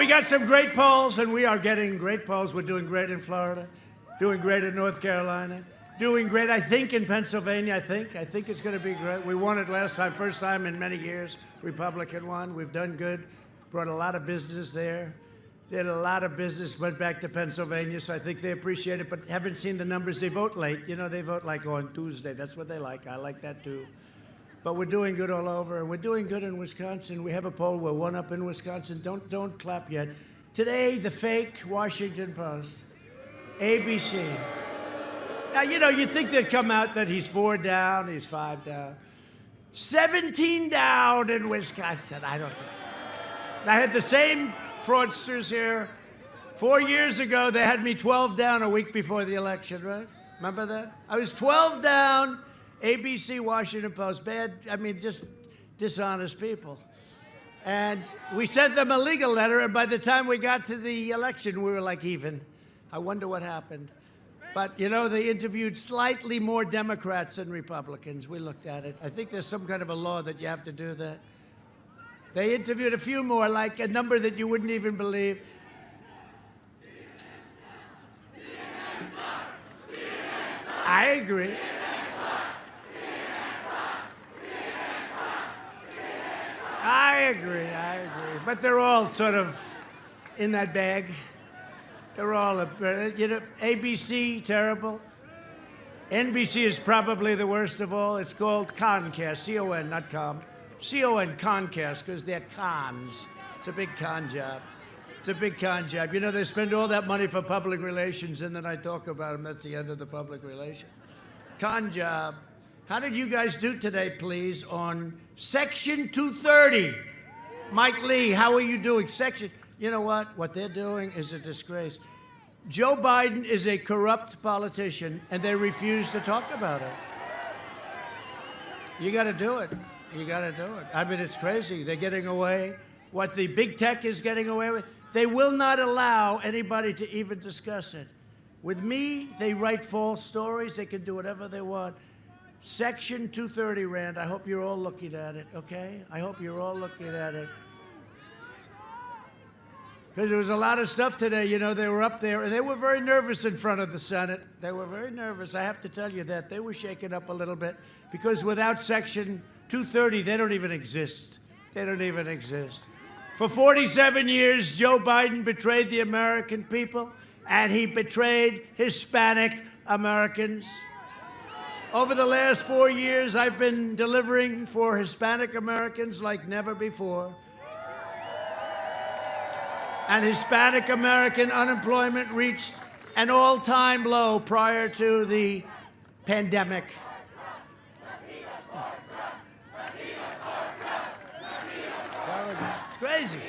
we got some great polls, and we are getting great polls. We're doing great in Florida, doing great in North Carolina, doing great, I think, in Pennsylvania. I think it's going to be great. We won it last time, first time in many years. Republican won. We've done good. Brought a lot of business there. Did a lot of business, went back to Pennsylvania, so I think they appreciate it, but haven't seen the numbers. They vote late. You know, they vote like on Tuesday. That's what they like. I like that, too. But we're doing good all over, and we're doing good in Wisconsin. We have a poll. We're one up in Wisconsin. Don't clap yet. Today, the fake Washington Post, ABC. Now, you know, you'd think they'd come out that he's 4 down, he's 5 down. 17 down in Wisconsin. I don't think so. I had the same fraudsters here. 4 years ago, they had me 12 down a week before the election, right? Remember that? I was 12 down, ABC, Washington Post. Bad, I mean, just dishonest people. And we sent them a legal letter, and by the time we got to the election, we were like even. I wonder what happened. But, you know, they interviewed slightly more Democrats than Republicans. We looked at it. I think there's some kind of a law that you have to do that. They interviewed a few more, like a number that you wouldn't even believe. I agree. I agree. But they're all sort of in that bag. They're all, you know, ABC, terrible. NBC is probably the worst of all. It's called Concast, C-O-N, not com. C-O-N, Concast, because they're cons. It's a big con job. It's a big con job. You know, they spend all that money for public relations, and then I talk about them. That's the end of the public relations. Con job. How did you guys do today, please, on Section 230? Mike Lee, how are you doing? You know what? What they're doing is a disgrace. Joe Biden is a corrupt politician, and they refuse to talk about it. You got to do it. You got to do it. I mean, it's crazy. They're getting away. What the big tech is getting away with, they will not allow anybody to even discuss it. With me, they write false stories. They can do whatever they want. Section 230, Rand, I hope you're all looking at it, okay? I hope you're all looking at it. Because there was a lot of stuff today, you know, they were up there, and they were very nervous in front of the Senate. They were very nervous. I have to tell you that. They were shaken up a little bit, because without Section 230, they don't even exist. They don't even exist. For 47 years, Joe Biden betrayed the American people, and he betrayed Hispanic Americans. Over the last 4 years, I've been delivering for Hispanic Americans like never before. And Hispanic American unemployment reached an all-time low prior to the pandemic. It's crazy.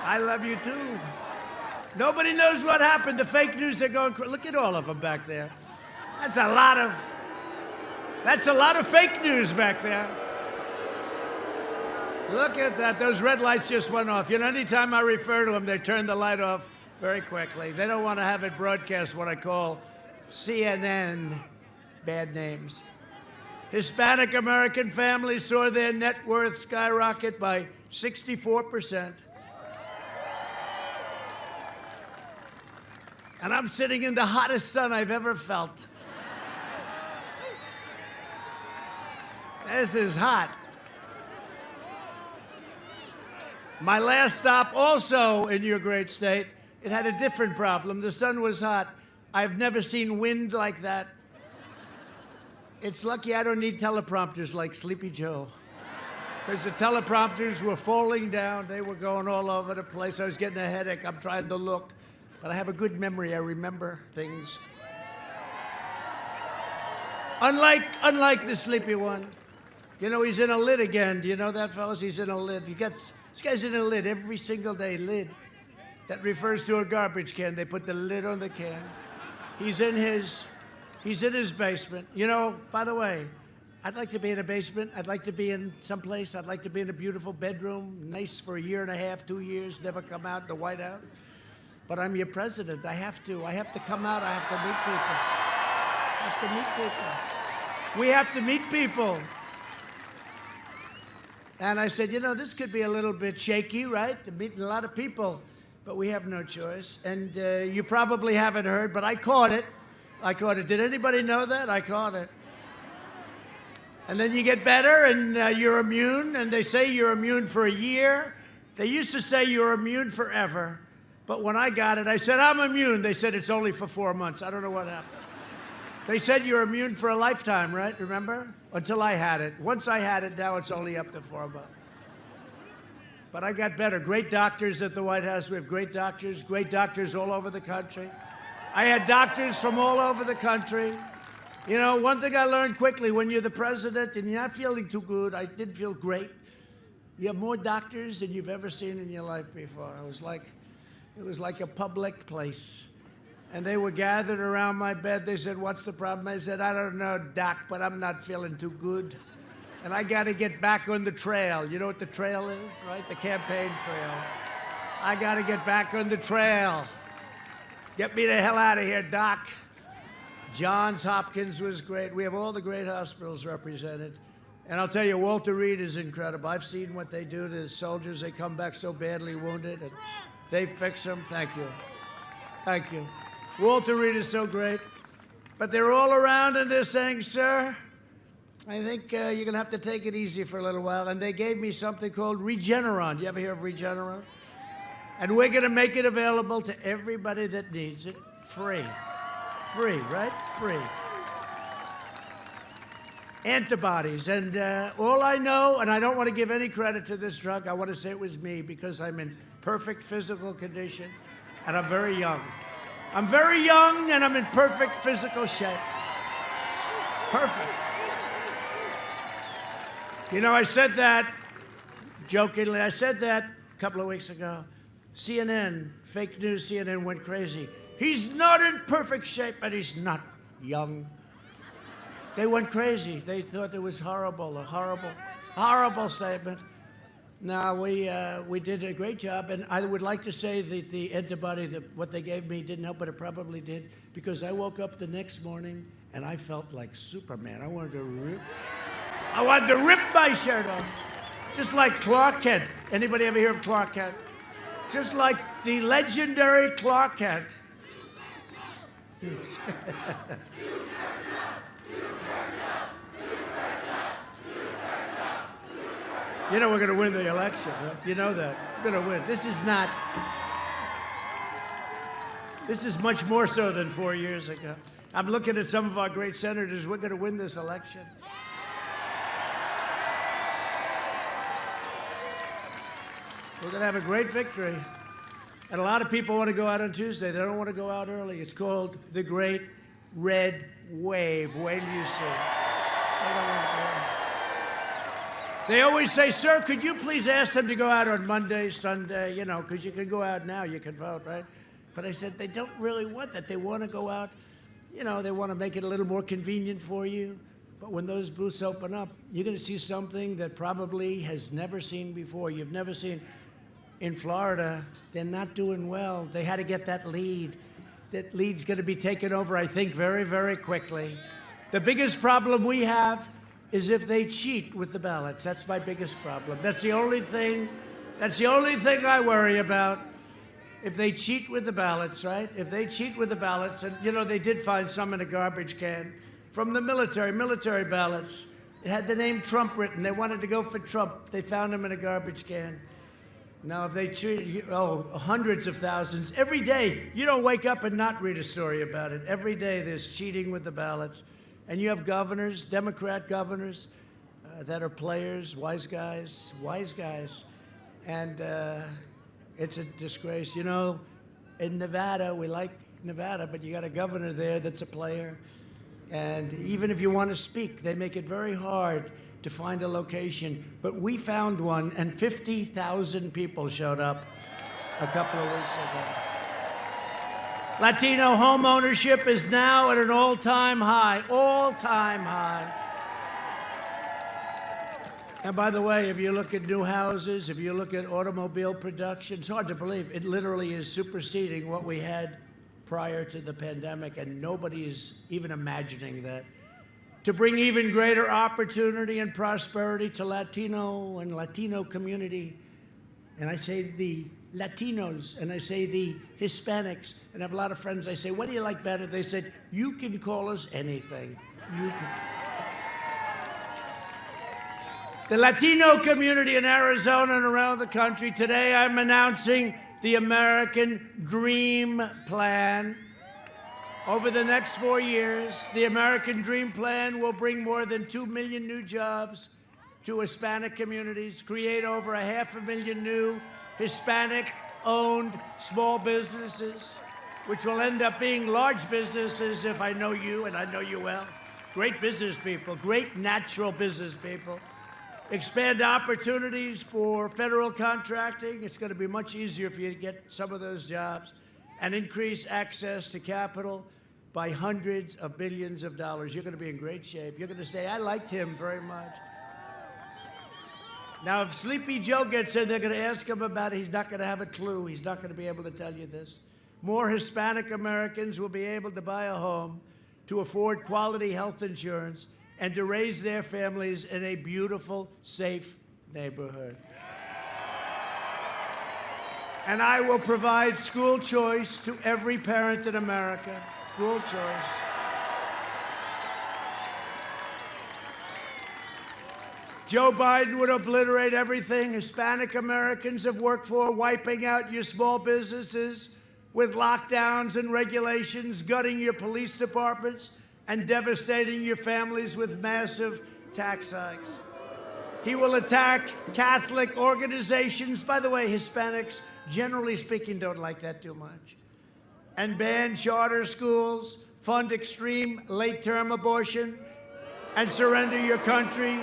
I love you too. Nobody knows what happened. The fake news are going crazy. Look at all of them back there. That's a lot of fake news back there. Look at that. Those red lights just went off. You know, anytime I refer to them, they turn the light off very quickly. They don't want to have it broadcast what I call CNN bad names. Hispanic American families saw their net worth skyrocket by 64%. And I'm sitting in the hottest sun I've ever felt. This is hot. My last stop, also in your great state, it had a different problem. The sun was hot. I've never seen wind like that. It's lucky I don't need teleprompters like Sleepy Joe, because the teleprompters were falling down. They were going all over the place. I was getting a headache. I'm trying to look, but I have a good memory. I remember things. Unlike the sleepy one. You know, he's in a lid again. Do you know that, fellas? He's in a lid. This guy's in a lid every single day. Lid. That refers to a garbage can. They put the lid on the can. He's in his basement. You know, by the way, I'd like to be in a basement. I'd like to be in someplace. I'd like to be in a beautiful bedroom, nice for a year and a half, 2 years, never come out in the White House. But I'm your president. I have to come out. I have to meet people. I have to meet people. We have to meet people. And I said, you know, this could be a little bit shaky, right? Meeting a lot of people, but we have no choice. And you probably haven't heard, but I caught it. I caught it. Did anybody know that? I caught it. And then you get better and you're immune, and they say you're immune for a year. They used to say you're immune forever. But when I got it, I said, I'm immune. They said it's only for 4 months. I don't know what happened. They said you're immune for a lifetime, right? Remember? Until I had it. Once I had it, now it's only up to 4 months. But I got better. Great doctors at the White House. We have great doctors all over the country. I had doctors from all over the country. You know, one thing I learned quickly, when you're the president and you're not feeling too good, I didn't feel great. You have more doctors than you've ever seen in your life before. It was like a public place. And they were gathered around my bed. They said, what's the problem? I said, I don't know, Doc, but I'm not feeling too good. And I got to get back on the trail. You know what the trail is, right? The campaign trail. I got to get back on the trail. Get me the hell out of here, Doc. Johns Hopkins was great. We have all the great hospitals represented. And I'll tell you, Walter Reed is incredible. I've seen what they do to the soldiers. They come back so badly wounded, and they fix them. Thank you. Thank you. Walter Reed is so great. But they're all around, and they're saying, sir, I think you're going to have to take it easy for a little while. And they gave me something called Regeneron. You ever hear of Regeneron? And we're going to make it available to everybody that needs it, free. Free, right? Free. Antibodies. And all I know, and I don't want to give any credit to this drug, I want to say it was me because I'm in perfect physical condition and I'm very young. I'm very young and I'm in perfect physical shape. Perfect. You know, I said that jokingly. I said that a couple of weeks ago. CNN, fake news CNN went crazy. He's not in perfect shape and he's not young. They went crazy. They thought it was horrible, a horrible, horrible statement. No, we did a great job, and I would like to say that the antibody, what they gave me didn't help, but it probably did, because I woke up the next morning and I felt like Superman. I wanted to rip my shirt off, just like Clark Kent. Anybody ever hear of Clark Kent? Just like the legendary Clark Kent. You know we're going to win the election, right? You know that. We're going to win. This is much more so than 4 years ago. I'm looking at some of our great senators. We're going to win this election. We're going to have a great victory. And a lot of people want to go out on Tuesday. They don't want to go out early. It's called the Great Red Wave. Wait till you see. They don't want to go out. They always say, sir, could you please ask them to go out on Monday, Sunday, you know, because you can go out now, you can vote, right? But I said, they don't really want that. They want to go out, you know, they want to make it a little more convenient for you. But when those booths open up, you're going to see something that probably has never seen before. You've never seen. In Florida, they're not doing well. They had to get that lead. That lead's going to be taken over, I think, very, very quickly. The biggest problem we have is if they cheat with the ballots. That's my biggest problem. That's the only thing I worry about. If they cheat with the ballots, right? If they cheat with the ballots, and you know, they did find some in a garbage can from the military ballots. It had the name Trump written. They wanted to go for Trump. They found him in a garbage can. Now, if they cheat, hundreds of thousands, every day, you don't wake up and not read a story about it. Every day there's cheating with the ballots. And you have governors, Democrat governors, that are players, wise guys. And it's a disgrace. You know, in Nevada, we like Nevada, but you got a governor there that's a player. And even if you want to speak, they make it very hard to find a location. But we found one, and 50,000 people showed up a couple of weeks ago. Latino home ownership is now at an all-time high, all-time high. And by the way, if you look at new houses, if you look at automobile production, it's hard to believe. It literally is superseding what we had prior to the pandemic, and nobody is even imagining that. to bring even greater opportunity and prosperity to Latino and Latino community. And I say the Latinos, and I say the Hispanics, and I have a lot of friends. I say, what do you like better? They said, you can call us anything. You can. The Latino community in Arizona and around the country, today I'm announcing the American Dream Plan. Over the next 4 years, the American Dream Plan will bring more than 2 million new jobs to Hispanic communities, create over 500,000 new Hispanic-owned small businesses, which will end up being large businesses if I know you, and I know you well. Great business people, great natural business people. Expand opportunities for federal contracting. It's going to be much easier for you to get some of those jobs. And increase access to capital by hundreds of billions of dollars. You're going to be in great shape. You're going to say, I liked him very much. Now, if Sleepy Joe gets in, they're going to ask him about it. He's not going to have a clue. He's not going to be able to tell you this. More Hispanic Americans will be able to buy a home, to afford quality health insurance, and to raise their families in a beautiful, safe neighborhood. And I will provide school choice to every parent in America. School choice. Joe Biden would obliterate everything Hispanic Americans have worked for, wiping out your small businesses with lockdowns and regulations, gutting your police departments, and devastating your families with massive tax hikes. He will attack Catholic organizations. By the way, Hispanics, generally speaking, don't like that too much. And ban charter schools, fund extreme late-term abortion, and surrender your country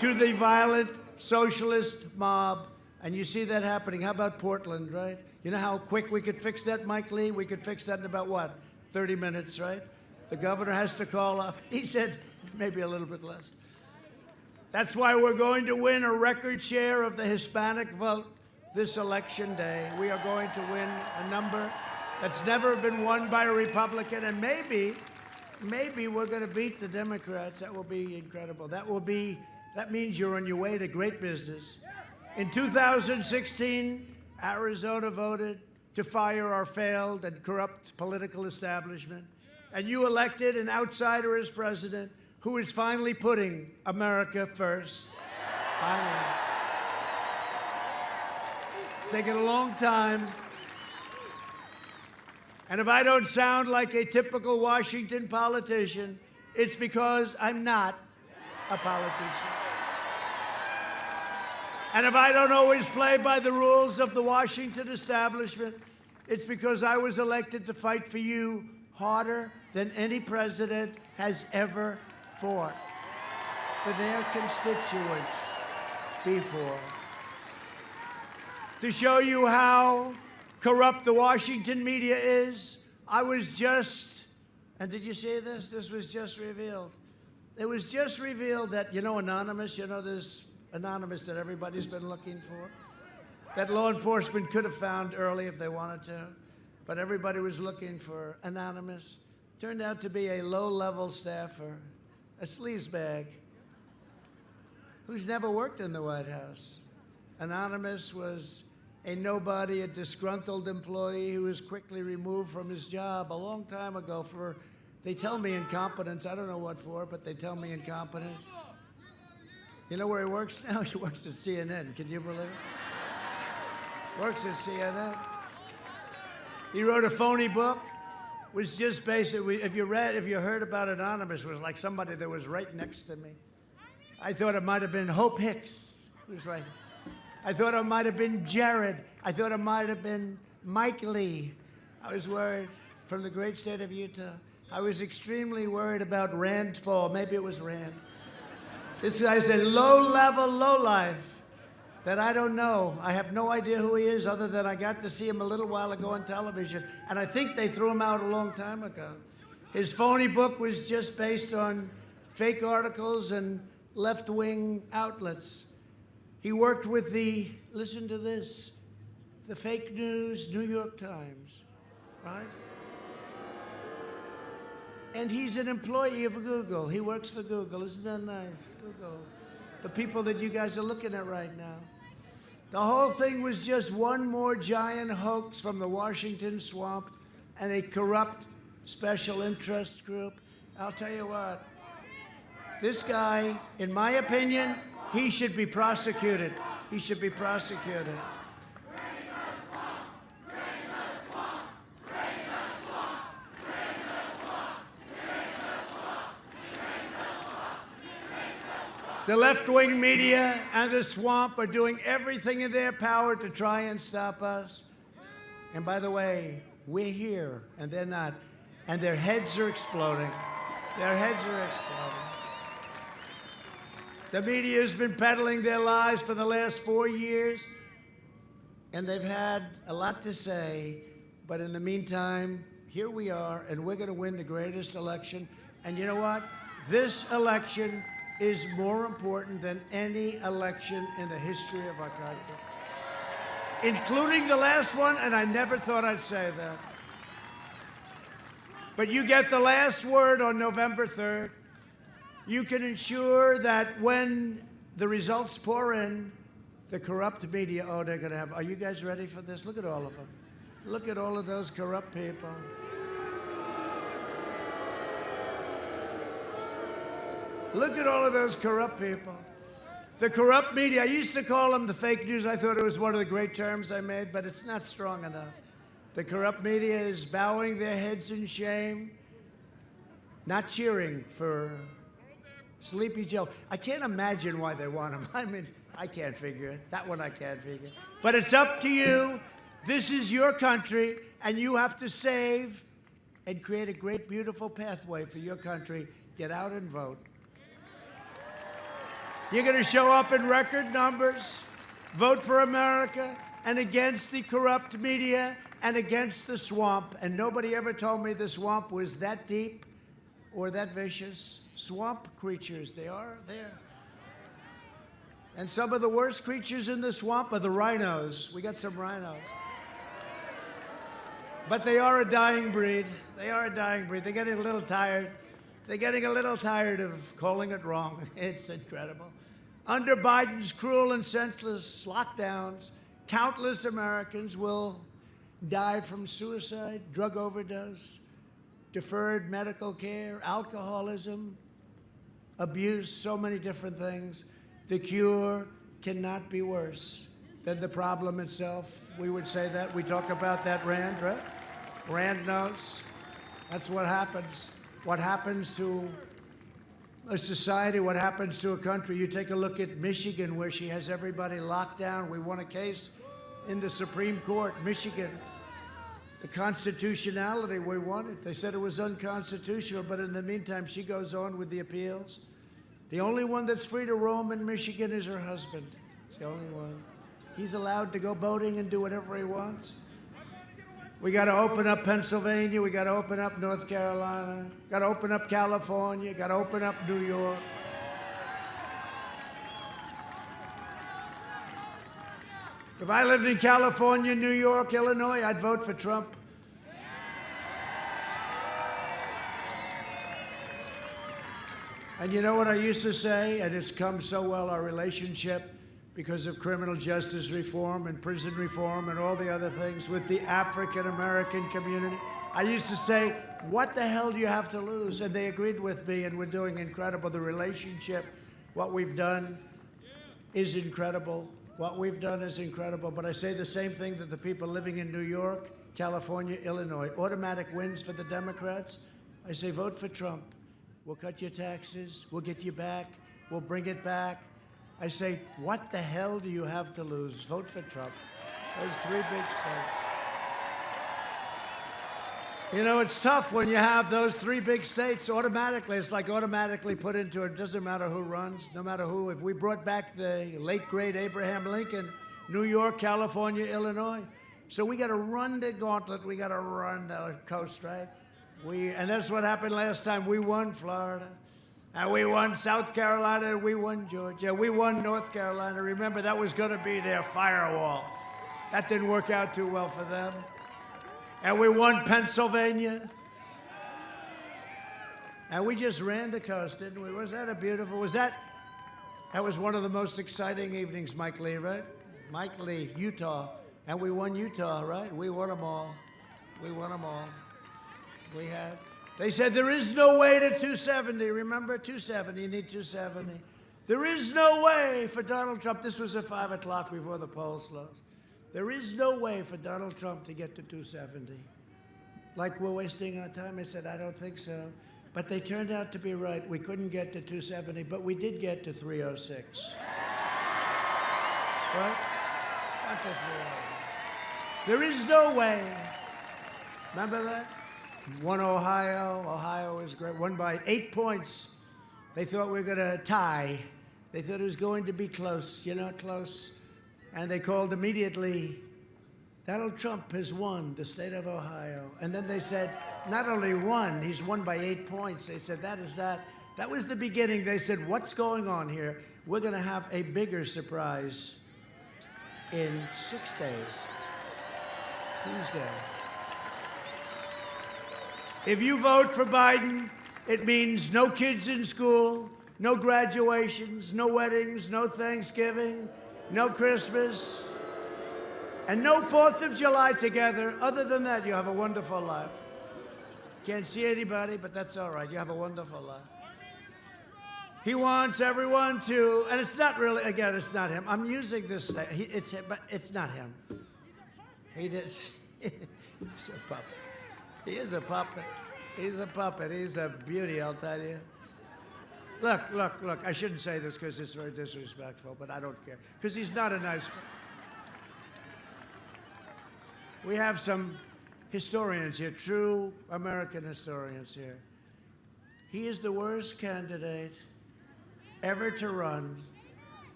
to the violent socialist mob. And you see that happening. How about Portland, right? You know how quick we could fix that, Mike Lee? We could fix that in about, what, 30 minutes, right? The governor has to call up. He said maybe a little bit less. That's why we're going to win a record share of the Hispanic vote this election day. We are going to win a number that's never been won by a Republican, and maybe we're going to beat the Democrats. That will be incredible. That means you're on your way to great business. In 2016, Arizona voted to fire our failed and corrupt political establishment, and you elected an outsider as president who is finally putting America first. Finally. Taken a long time. And if I don't sound like a typical Washington politician, it's because I'm not a politician. And if I don't always play by the rules of the Washington establishment, it's because I was elected to fight for you harder than any president has ever fought for their constituents before. To show you how corrupt the Washington media is, I was just, and did you see this? This was just revealed. It was just revealed that, you know, Anonymous, you know this Anonymous that everybody's been looking for, that law enforcement could have found early if they wanted to, but everybody was looking for Anonymous. Turned out to be a low-level staffer, a sleazebag, who's never worked in the White House. Anonymous was a nobody, a disgruntled employee who was quickly removed from his job a long time ago for, they tell me, incompetence. I don't know what for, but they tell me incompetence. You know where he works now? He works at CNN. Can you believe it? Works at CNN. He wrote a phony book. Was just basically, if you heard about Anonymous, it was like somebody that was right next to me. I thought it might have been Hope Hicks, who was right. I thought it might have been Jared. I thought it might have been Mike Lee. I was worried, from the great state of Utah. I was extremely worried about Rand Paul. Maybe it was Rand. This guy's a low-level lowlife that I don't know. I have no idea who he is, other than I got to see him a little while ago on television, and I think they threw him out a long time ago. His phony book was just based on fake articles and left-wing outlets. He worked with the, listen to this, the fake news New York Times, right? And he's an employee of Google. He works for Google. Isn't that nice? Google. The people that you guys are looking at right now. The whole thing was just one more giant hoax from the Washington swamp and a corrupt special interest group. I'll tell you what, this guy, in my opinion, he should be prosecuted. He should be prosecuted. The left-wing media and the swamp are doing everything in their power to try and stop us. And by the way, we're here, and they're not. And their heads are exploding. Their heads are exploding. The media has been peddling their lies for the last 4 years, and they've had a lot to say. But in the meantime, here we are, and we're going to win the greatest election. And you know what? This election is more important than any election in the history of our country, including the last one, and I never thought I'd say that. But you get the last word on November 3rd. You can ensure that when the results pour in, the corrupt media, oh, they're going to have, are you guys ready for this? Look at all of them. Look at all of those corrupt people. Look at all of those corrupt people. The corrupt media, I used to call them the fake news. I thought it was one of the great terms I made, but it's not strong enough. The corrupt media is bowing their heads in shame, not cheering for Sleepy Joe. I can't imagine why they want him. I mean, I can't figure it. That one I can't figure. But it's up to you. This is your country, and you have to save and create a great, beautiful pathway for your country. Get out and vote. You're going to show up in record numbers, vote for America, and against the corrupt media, and against the swamp. And nobody ever told me the swamp was that deep or that vicious. Swamp creatures, they are there. And some of the worst creatures in the swamp are the rhinos. We got some rhinos. But they are a dying breed. They are a dying breed. They're getting a little tired. They're getting a little tired of calling it wrong. It's incredible. Under Biden's cruel and senseless lockdowns, countless Americans will die from suicide, drug overdose, deferred medical care, alcoholism, abuse, so many different things. The cure cannot be worse than the problem itself. We would say that. We talk about that, Rand, right? Rand knows. That's what happens. What happens to a society, what happens to a country. You take a look at Michigan, where she has everybody locked down. We won a case in the Supreme Court, Michigan. The constitutionality, we won it. They said it was unconstitutional, but in the meantime, she goes on with the appeals. The only one that's free to roam in Michigan is her husband. It's the only one. He's allowed to go boating and do whatever he wants. We got to open up Pennsylvania. We got to open up North Carolina. Got to open up California. Got to open up New York. If I lived in California, New York, Illinois, I'd vote for Trump. And you know what I used to say, and it's come so well, our relationship, because of criminal justice reform and prison reform and all the other things with the African-American community. I used to say, what the hell do you have to lose? And they agreed with me, and we're doing incredible. The relationship, what we've done is incredible. What we've done is incredible. But I say the same thing that the people living in New York, California, Illinois, automatic wins for the Democrats. I say, vote for Trump. We'll cut your taxes. We'll get you back. We'll bring it back. I say, what the hell do you have to lose? Vote for Trump. Those three big states. You know, it's tough when you have those three big states automatically. It's like automatically put into it. It doesn't matter who runs, no matter who. If we brought back the late, great Abraham Lincoln, New York, California, Illinois. So we got to run the gauntlet. We got to run the coast, right? And that's what happened last time. We won Florida. And we won South Carolina, and we won Georgia. We won North Carolina. Remember, that was going to be their firewall. That didn't work out too well for them. And we won Pennsylvania. And we just ran the coast, didn't we? Was that a beautiful, that was one of the most exciting evenings, Mike Lee, right? Mike Lee, Utah. And we won Utah, right? We won them all. We won them all. We have. They said there is no way to 270. Remember, 270, you need 270. There is no way for Donald Trump. This was at 5 o'clock before the polls closed. There is no way for Donald Trump to get to 270. Like we're wasting our time. I said, I don't think so. But they turned out to be right. We couldn't get to 270, but we did get to 306. Right? Not to 306. There is no way. Remember that? Won Ohio. Ohio was great. Won by 8 points. They thought we were going to tie. They thought it was going to be close, close. And they called immediately, Donald Trump has won the state of Ohio. And then they said, not only won, he's won by 8 points. They said, that is that. That was the beginning. They said, what's going on here? We're going to have a bigger surprise in 6 days. Tuesday. If you vote for Biden, it means no kids in school, no graduations, no weddings, no Thanksgiving, no Christmas, and no 4th of July together. Other than that, you have a wonderful life. Can't see anybody, but that's all right. You have a wonderful life. He wants everyone to, and it's not really, again, it's not him. I'm using this, but it's not him. He did. He's a puppet. He is a puppet. He's a puppet. He's a beauty, I'll tell you. Look. I shouldn't say this because it's very disrespectful, but I don't care. Because he's not a nice man. We have some historians here, true American historians here. He is the worst candidate ever to run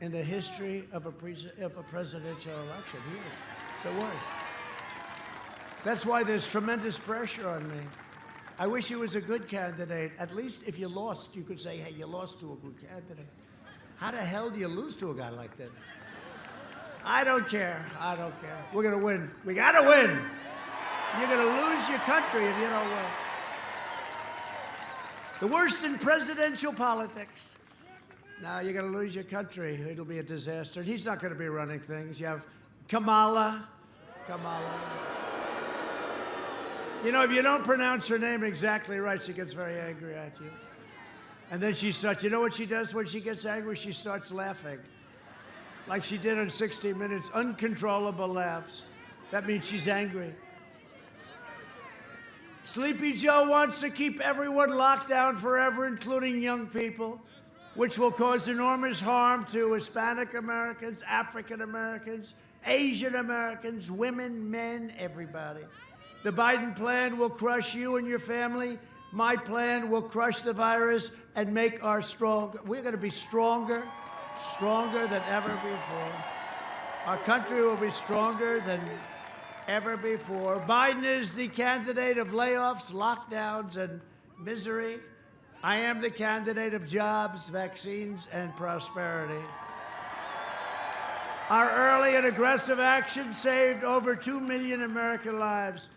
in the history of a presidential election. He is the worst. That's why there's tremendous pressure on me. I wish he was a good candidate. At least if you lost, you could say, hey, you lost to a good candidate. How the hell do you lose to a guy like this? I don't care. I don't care. We're going to win. We got to win. You're going to lose your country if you don't win. The worst in presidential politics. Now you're going to lose your country. It'll be a disaster. And he's not going to be running things. You have Kamala. If you don't pronounce her name exactly right, she gets very angry at you. And then she starts, you know what she does when she gets angry? She starts laughing. Like she did on 60 Minutes, uncontrollable laughs. That means she's angry. Sleepy Joe wants to keep everyone locked down forever, including young people, which will cause enormous harm to Hispanic Americans, African Americans, Asian Americans, women, men, everybody. The Biden plan will crush you and your family. My plan will crush the virus and make our we're going to be stronger than ever before. Our country will be stronger than ever before. Biden is the candidate of layoffs, lockdowns, and misery. I am the candidate of jobs, vaccines, and prosperity. Our early and aggressive action saved over 2 million American lives.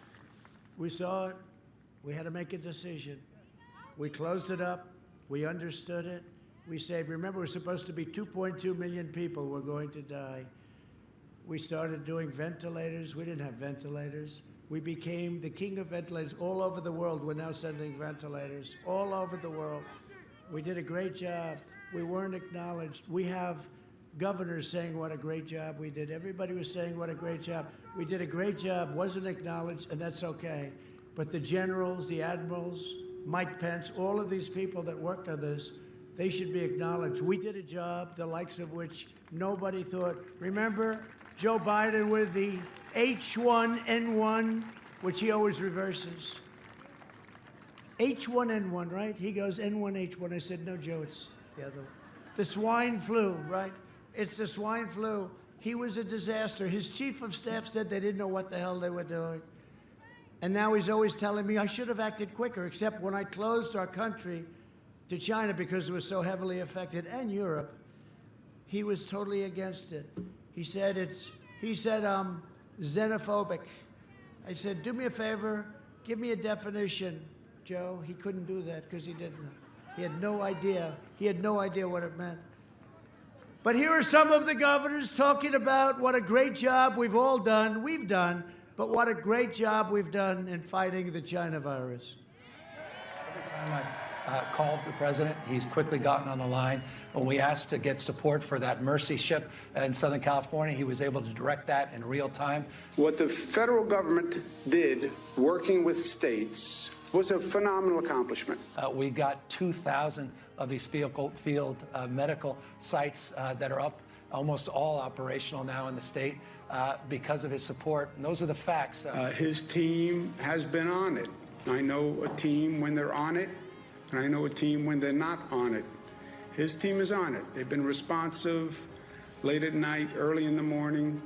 We saw it. We had to make a decision. We closed it up. We understood it. We saved. Remember, we're supposed to be 2.2 million people were going to die. We started doing ventilators. We didn't have ventilators. We became the king of ventilators. All over the world, we're now sending ventilators. All over the world. We did a great job. We weren't acknowledged. We have governors saying what a great job we did. Everybody was saying what a great job. We did a great job, wasn't acknowledged, and that's okay. But the generals, the admirals, Mike Pence, all of these people that worked on this, they should be acknowledged. We did a job, the likes of which nobody thought. Remember Joe Biden with the H1N1, which he always reverses. H1N1, right? He goes N1H1. I said, no, Joe, it's the other one. The swine flu, right? It's the swine flu. He was a disaster. His chief of staff said they didn't know what the hell they were doing. And now he's always telling me I should have acted quicker, except when I closed our country to China because it was so heavily affected, and Europe, he was totally against it. He said xenophobic. I said, do me a favor, give me a definition Joe. He couldn't do that because he didn't. He had no idea. He had no idea what it meant. But here are some of the governors talking about what a great job we've all done, but what a great job we've done in fighting the China virus. Every time I've called the president, he's quickly gotten on the line. When we asked to get support for that Mercy ship in Southern California, he was able to direct that in real time. What the federal government did, working with states, was a phenomenal accomplishment. We got 2,000 of these field medical sites that are up, almost all operational now in the state because of his support. And those are the facts. His team has been on it. I know a team when they're on it, and I know a team when they're not on it. His team is on it. They've been responsive late at night, early in the morning.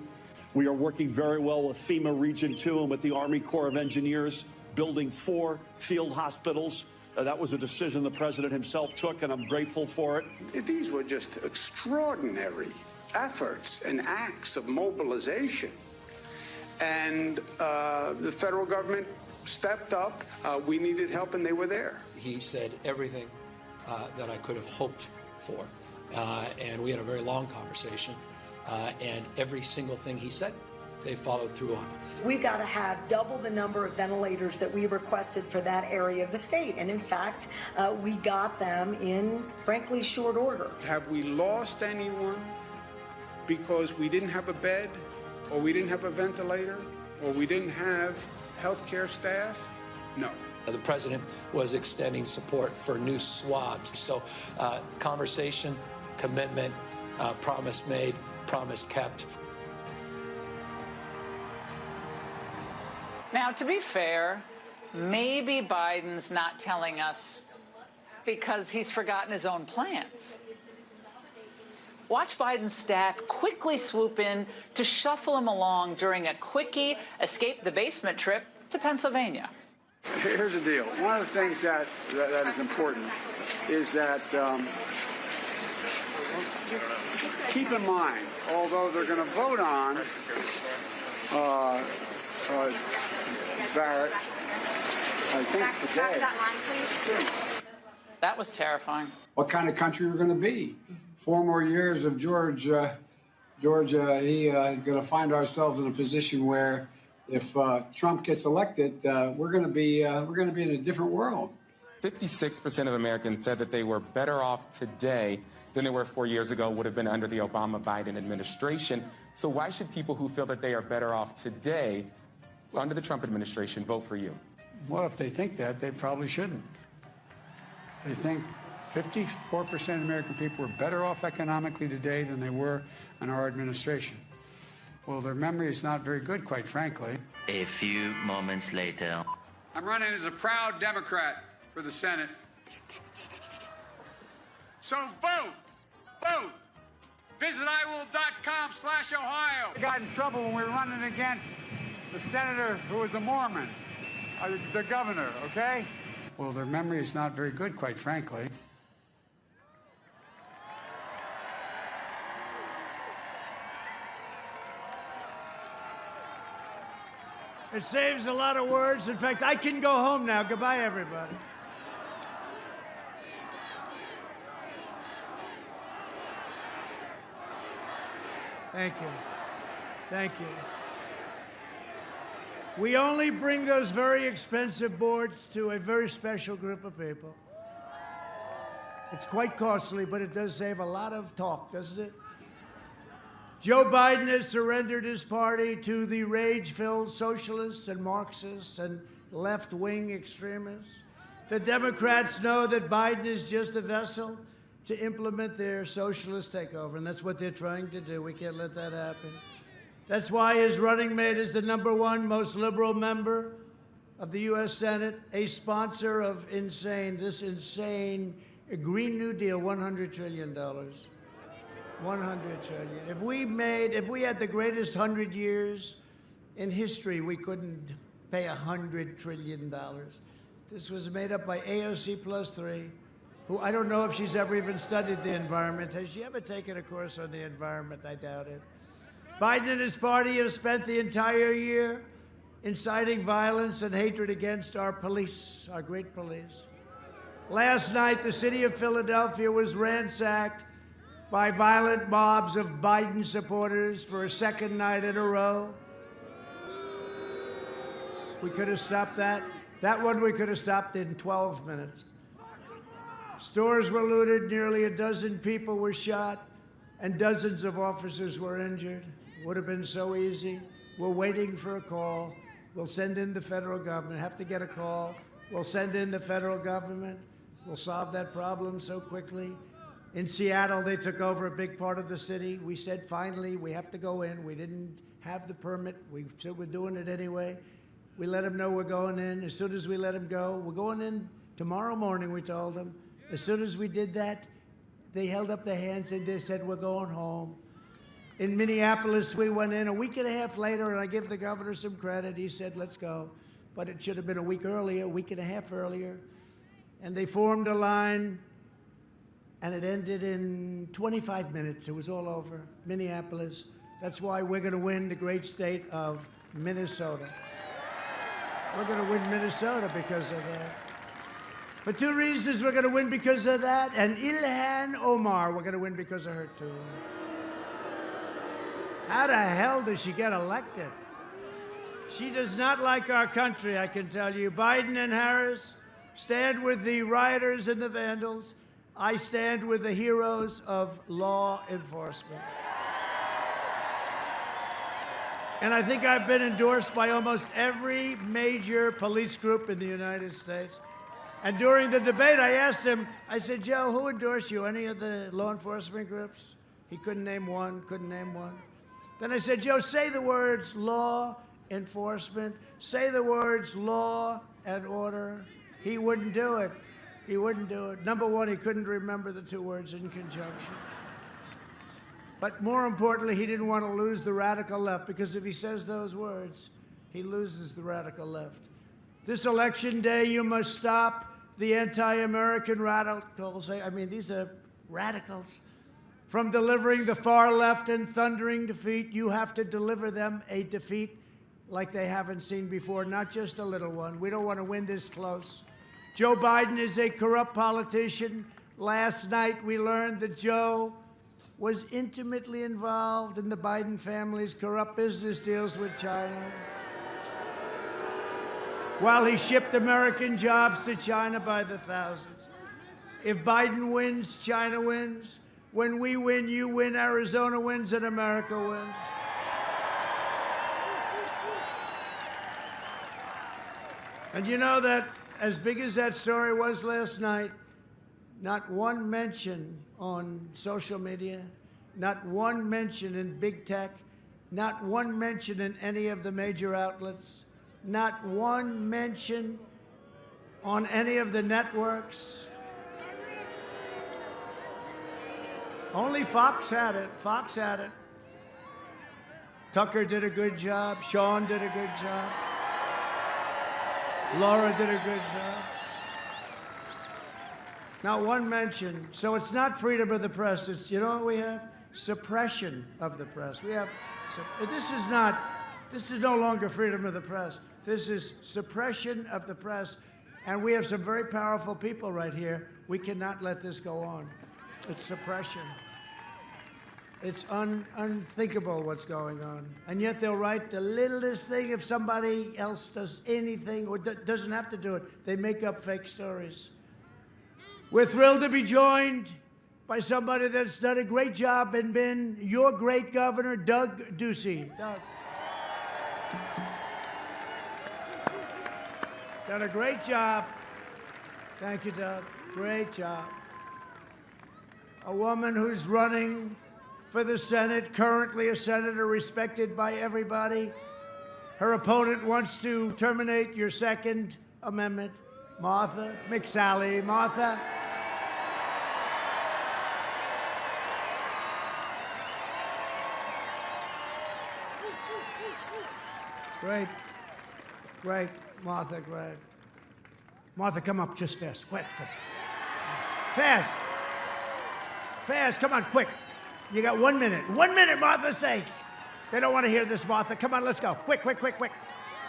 We are working very well with FEMA Region 2 and with the Army Corps of Engineers, building 4 field hospitals. That was a decision the president himself took, and I'm grateful for it. These were just extraordinary efforts and acts of mobilization. And the federal government stepped up. We needed help, and they were there. He said everything that I could have hoped for. And we had a very long conversation. And every single thing he said, they followed through on. We've got to have double the number of ventilators that we requested for that area of the state. And in fact, we got them in, frankly, short order. Have we lost anyone because we didn't have a bed, or we didn't have a ventilator, or we didn't have healthcare staff? No. The president was extending support for new swabs. So conversation, commitment, promise made, promise kept. Now, to be fair, maybe Biden's not telling us because he's forgotten his own plans. Watch Biden's staff quickly swoop in to shuffle him along during a quickie escape the basement trip to Pennsylvania. Here's the deal. One of the things that is important is that keep in mind, although they're going to vote on Barrett, I think today. That was terrifying. What kind of country we're going to be? 4 more years of Georgia, he is going to find ourselves in a position where if Trump gets elected, we're going to be in a different world. 56% of Americans said that they were better off today than they were 4 years ago, would have been under the Obama-Biden administration. So why should people who feel that they are better off today under the Trump administration vote for you? Well, if they think that, they probably shouldn't. They think 54% of American people are better off economically today than they were in our administration. Well, their memory is not very good, quite frankly. A few moments later. I'm running as a proud Democrat for the Senate. So vote. Visit iwill.com/Ohio. I got in trouble when we were running against the senator who was a Mormon, the governor, okay? Well, their memory is not very good, quite frankly. It saves a lot of words. In fact, I can go home now. Goodbye, everybody. Thank you. Thank you. We only bring those very expensive boards to a very special group of people. It's quite costly, but it does save a lot of talk, doesn't it? Joe Biden has surrendered his party to the rage-filled socialists and Marxists and left-wing extremists. The Democrats know that Biden is just a vessel to implement their socialist takeover, and that's what they're trying to do. We can't let that happen. That's why his running mate is the #1 most liberal member of the U.S. Senate, a sponsor of this insane Green New Deal, $100 trillion. $100 trillion. If we had the greatest 100 years in history, we couldn't pay $100 trillion. This was made up by AOC +3, who I don't know if she's ever even studied the environment. Has she ever taken a course on the environment? I doubt it. Biden and his party have spent the entire year inciting violence and hatred against our police, our great police. Last night, the city of Philadelphia was ransacked by violent mobs of Biden supporters for a second night in a row. We could have stopped that. That one we could have stopped in 12 minutes. Stores were looted, nearly a dozen people were shot, and dozens of officers were injured. Would have been so easy. We're waiting for a call. We'll send in the federal government. Have to get a call. We'll send in the federal government. We'll solve that problem so quickly. In Seattle, they took over a big part of the city. We said, finally, we have to go in. We didn't have the permit. We said we're doing it anyway. We let them know we're going in. As soon as we let them go, we're going in tomorrow morning, we told them. As soon as we did that, they held up their hands and they said, we're going home. In Minneapolis, we went in a week and a half later, and I give the governor some credit. He said, let's go. But it should have been a week earlier, a week and a half earlier. And they formed a line, and it ended in 25 minutes. It was all over. Minneapolis. That's why we're going to win the great state of Minnesota. We're going to win Minnesota because of that. For two reasons, we're going to win because of that. And Ilhan Omar, we're going to win because of her, too. How the hell does she get elected? She does not like our country, I can tell you. Biden and Harris stand with the rioters and the vandals. I stand with the heroes of law enforcement. And I think I've been endorsed by almost every major police group in the United States. And during the debate, I asked him, I said, Joe, who endorsed you? Any of the law enforcement groups? He couldn't name one, couldn't name one. Then I said, Joe, say the words law enforcement. Say the words law and order. He wouldn't do it. He wouldn't do it. Number one, he couldn't remember the two words in conjunction. But more importantly, he didn't want to lose the radical left, because if he says those words, he loses the radical left. This election day, you must stop the anti-American radicals. I mean, these are radicals. From delivering the far left and thundering defeat, you have to deliver them a defeat like they haven't seen before, not just a little one. We don't want to win this close. Joe Biden is a corrupt politician. Last night, we learned that Joe was intimately involved in the Biden family's corrupt business deals with China, while he shipped American jobs to China by the thousands. If Biden wins, China wins. When we win, you win, Arizona wins, and America wins. And you know that as big as that story was last night, not one mention on social media, not one mention in big tech, not one mention in any of the major outlets, not one mention on any of the networks. Only Fox had it. Fox had it. Tucker did a good job. Sean did a good job. Laura did a good job. Not one mention. So it's not freedom of the press. It's, you know what we have? Suppression of the press. We have, this is no longer freedom of the press. This is suppression of the press. And we have some very powerful people right here. We cannot let this go on. It's suppression. It's unthinkable what's going on. And yet they'll write the littlest thing if somebody else does anything or doesn't have to do it. They make up fake stories. We're thrilled to be joined by somebody that's done a great job and been your great governor, Doug Ducey. Doug. Done a great job. Thank you, Doug. Great job. A woman who's running for the Senate, currently a senator respected by everybody. Her opponent wants to terminate your Second Amendment. Martha McSally. Martha. Great. Great. Martha, great. Martha, come up just fast. Quick, come. Fast. Fast, come on, quick. You got 1 minute. 1 minute, Martha's sake. They don't want to hear this, Martha. Come on, let's go. Quick, quick, quick, quick.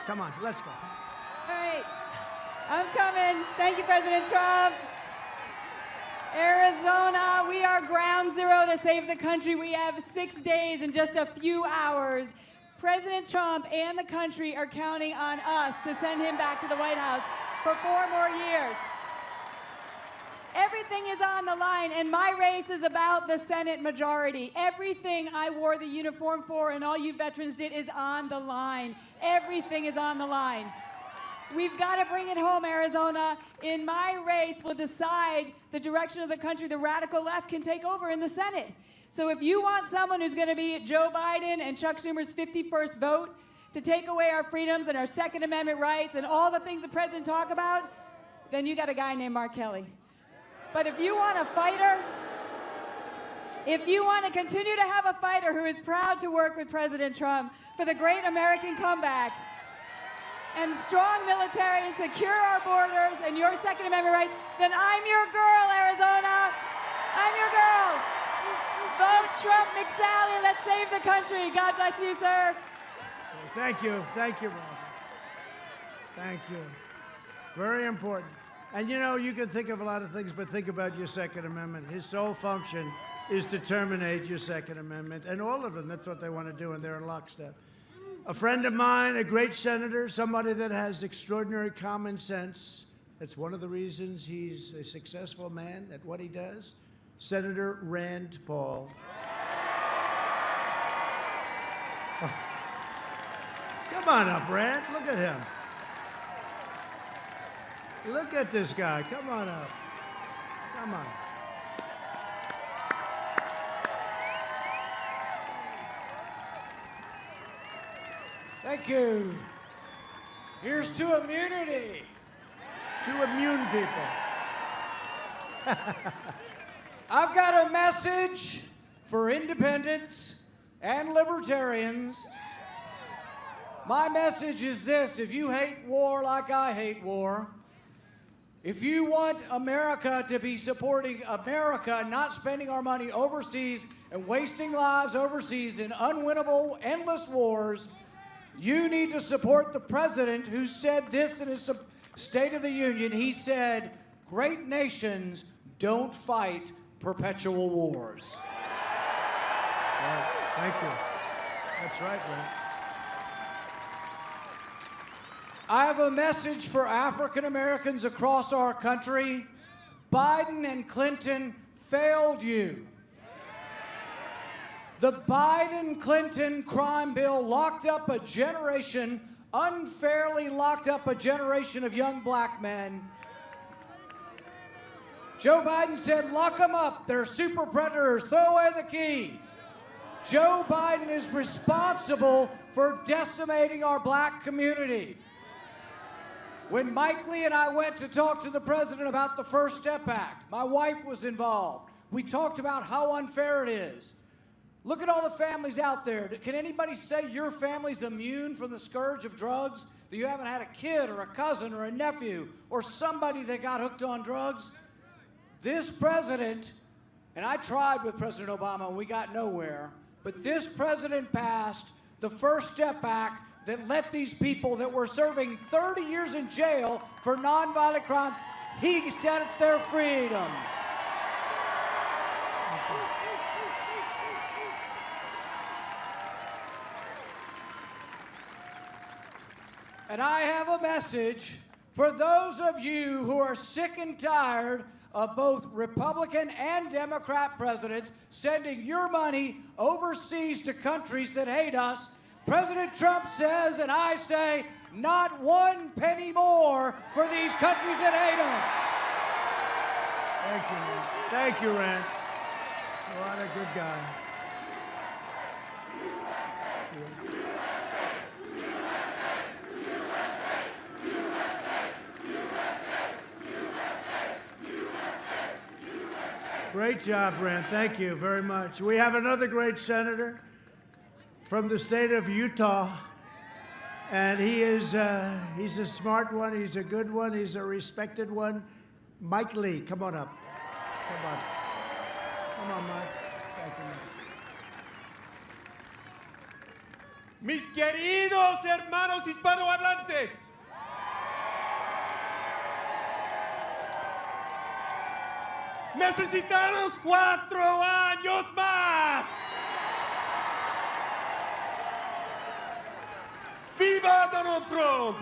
Come on, let's go. All right, I'm coming. Thank you, President Trump. Arizona, we are ground zero to save the country. We have 6 days and just a few hours. President Trump and the country are counting on us to send him back to the White House for 4 more years. Everything is on the line, and my race is about the Senate majority. Everything I wore the uniform for and all you veterans did is on the line. Everything is on the line. We've got to bring it home, Arizona. In my race will decide the direction of the country the radical left can take over in the Senate. So if you want someone who's going to be Joe Biden and Chuck Schumer's 51st vote to take away our freedoms and our Second Amendment rights and all the things the president talked about, then you got a guy named Mark Kelly. But if you want a fighter, if you want to continue to have a fighter who is proud to work with President Trump for the great American comeback and strong military and secure our borders and your Second Amendment rights, then I'm your girl, Arizona. I'm your girl. Vote Trump McSally. Let's save the country. God bless you, sir. Thank you. Thank you, Robert. Thank you. Very important. And you know, you can think of a lot of things, but think about your Second Amendment. His sole function is to terminate your Second Amendment. And all of them, that's what they want to do, and they're in lockstep. A friend of mine, a great senator, somebody that has extraordinary common sense. That's one of the reasons he's a successful man at what he does. Senator Rand Paul. Oh. Come on up, Rand. Look at him. Look at this guy. Come on up. Come on. Thank you. Here's to immunity. To immune people. I've got a message for independents and libertarians. My message is this: if you hate war like I hate war, if you want America to be supporting America, not spending our money overseas and wasting lives overseas in unwinnable, endless wars, you need to support the president who said this in his State of the Union. He said, "Great nations don't fight perpetual wars." Right. Thank you. That's right, Rand. I have a message for African Americans across our country. Biden and Clinton failed you. The Biden-Clinton crime bill locked up a generation, unfairly locked up a generation of young black men. Joe Biden said, lock them up. They're super predators. Throw away the key. Joe Biden is responsible for decimating our black community. When Mike Lee and I went to talk to the president about the First Step Act, my wife was involved. We talked about how unfair it is. Look at all the families out there. Can anybody say your family's immune from the scourge of drugs? That you haven't had a kid or a cousin or a nephew or somebody that got hooked on drugs? This president, and I tried with President Obama and we got nowhere, but this president passed the First Step Act that let these people that were serving 30 years in jail for nonviolent crimes, he set their freedom. And I have a message for those of you who are sick and tired of both Republican and Democrat presidents sending your money overseas to countries that hate us. President Trump says, and I say, not one penny more for these countries that hate us. Thank you, Rand. Thank you, Rand. What a good guy. Great job, Rand. Thank you very much. We have another great senator from the state of Utah, and he's a smart one. He's a good one. He's a respected one. Mike Lee, come on up. Come on. Come on, Mike. Thank you, Mis queridos hermanos hispanohablantes, necesitamos 4 años más. ¡Viva Donald Trump!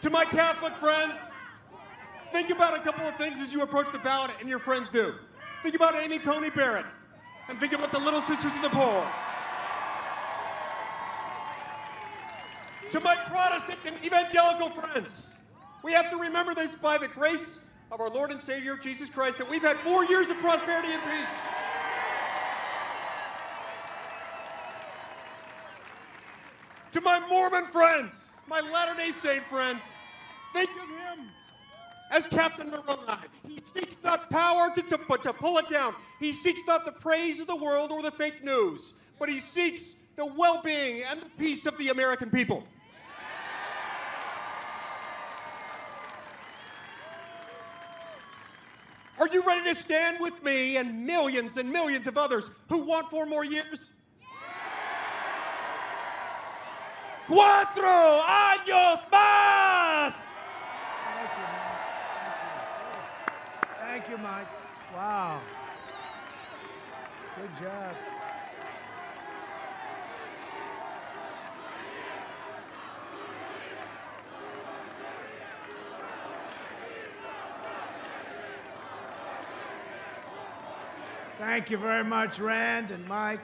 To my Catholic friends, think about a couple of things as you approach the ballot and your friends do. Think about Amy Coney Barrett and think about the Little Sisters of the Poor. To my Protestant and evangelical friends, we have to remember that it's by the grace of our Lord and Savior, Jesus Christ, that we've had 4 years of prosperity and peace. To my Mormon friends, my Latter-day Saint friends, think of him as Captain Moroni. He seeks not power but to pull it down. He seeks not the praise of the world or the fake news, but he seeks the well-being and the peace of the American people. Are you ready to stand with me and millions of others who want 4 more years? 4 años más! Thank you, Mike. Wow. Good job. Thank you very much, Rand and Mike.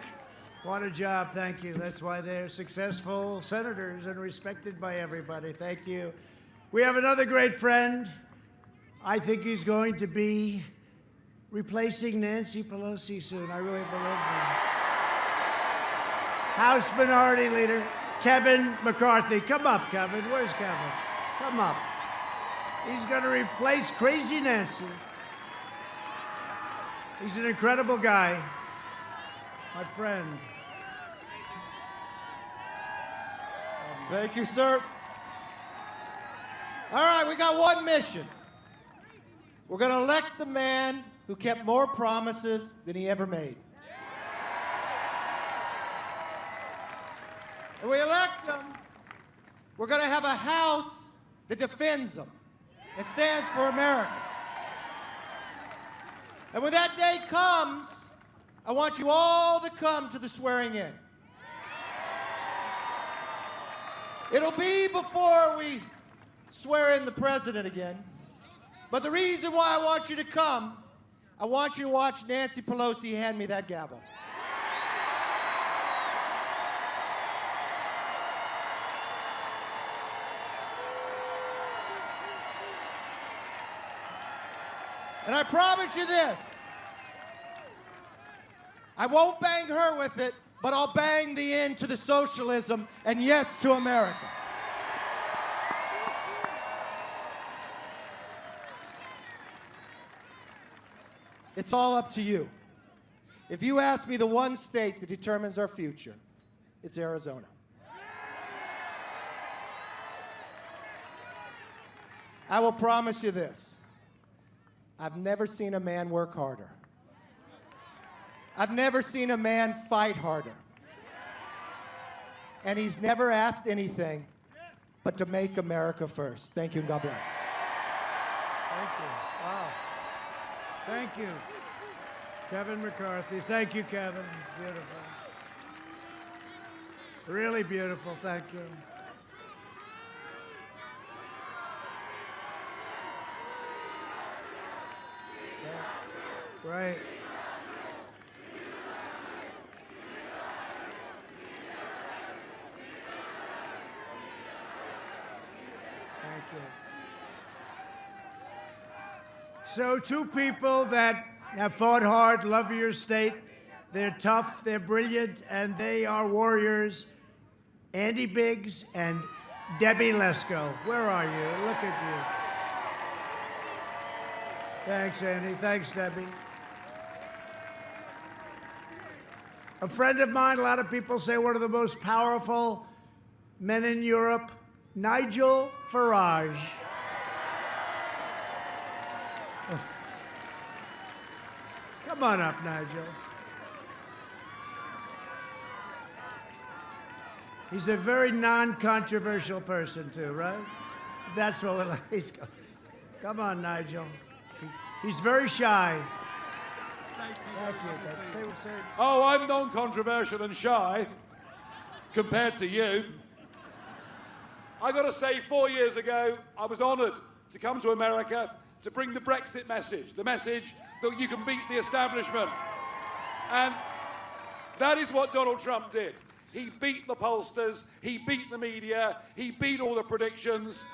What a job. Thank you. That's why they're successful senators and respected by everybody. Thank you. We have another great friend. I think he's going to be replacing Nancy Pelosi soon. I really believe that. House Minority Leader Kevin McCarthy. Come up, Kevin. Where's Kevin? Come up. He's going to replace Crazy Nancy. He's an incredible guy. My friend. Thank you, sir. All right, we got one mission. We're going to elect the man who kept more promises than he ever made. And we elect him, we're going to have a House that defends him, that stands for America. And when that day comes, I want you all to come to the swearing in. It'll be before we swear in the president again. But the reason why I want you to come, I want you to watch Nancy Pelosi hand me that gavel. And I promise you this, I won't bang her with it, but I'll bang the end to the socialism and yes to America. It's all up to you. If you ask me the one state that determines our future, it's Arizona. I will promise you this. I've never seen a man work harder. I've never seen a man fight harder. And he's never asked anything but to make America first. Thank you and God bless. Thank you. Wow. Thank you. Kevin McCarthy. Thank you, Kevin. Beautiful. Really beautiful. Thank you. Right. Thank you. So, 2 people that have fought hard, love your state. They're tough, they're brilliant, and they are warriors. Andy Biggs and Debbie Lesko. Where are you? Look at you. Thanks, Andy. Thanks, Debbie. A friend of mine, a lot of people say one of the most powerful men in Europe, Nigel Farage. Oh. Come on up, Nigel. He's a very non-controversial person, too, right? That's what we're like. Come on, Nigel. He's very shy. Thank you. Oh, I'm non-controversial and shy compared to you. I got to say, 4 years ago, I was honoured to come to America to bring the Brexit message, the message that you can beat the establishment. And that is what Donald Trump did. He beat the pollsters, he beat the media, he beat all the predictions.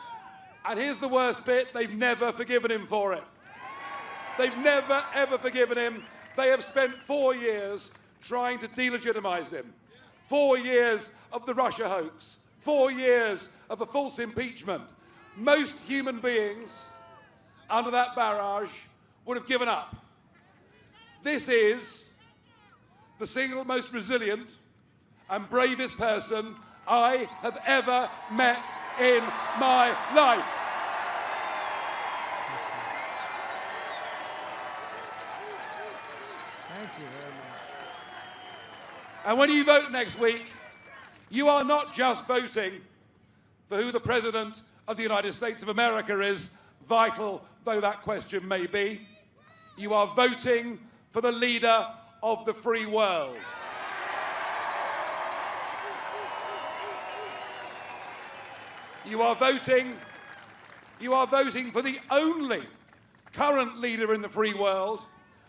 And here's the worst bit, they've never forgiven him for it. They've never, ever forgiven him. They have spent 4 years trying to delegitimize him. 4 years of the Russia hoax. 4 years of a false impeachment. Most human beings under that barrage would have given up. This is the single most resilient and bravest person I have ever met in my life. Thank you very much. And when you vote next week, you are not just voting for who the President of the United States of America is, vital though that question may be. You are voting for the leader of the free world. You are voting for the only current leader in the free world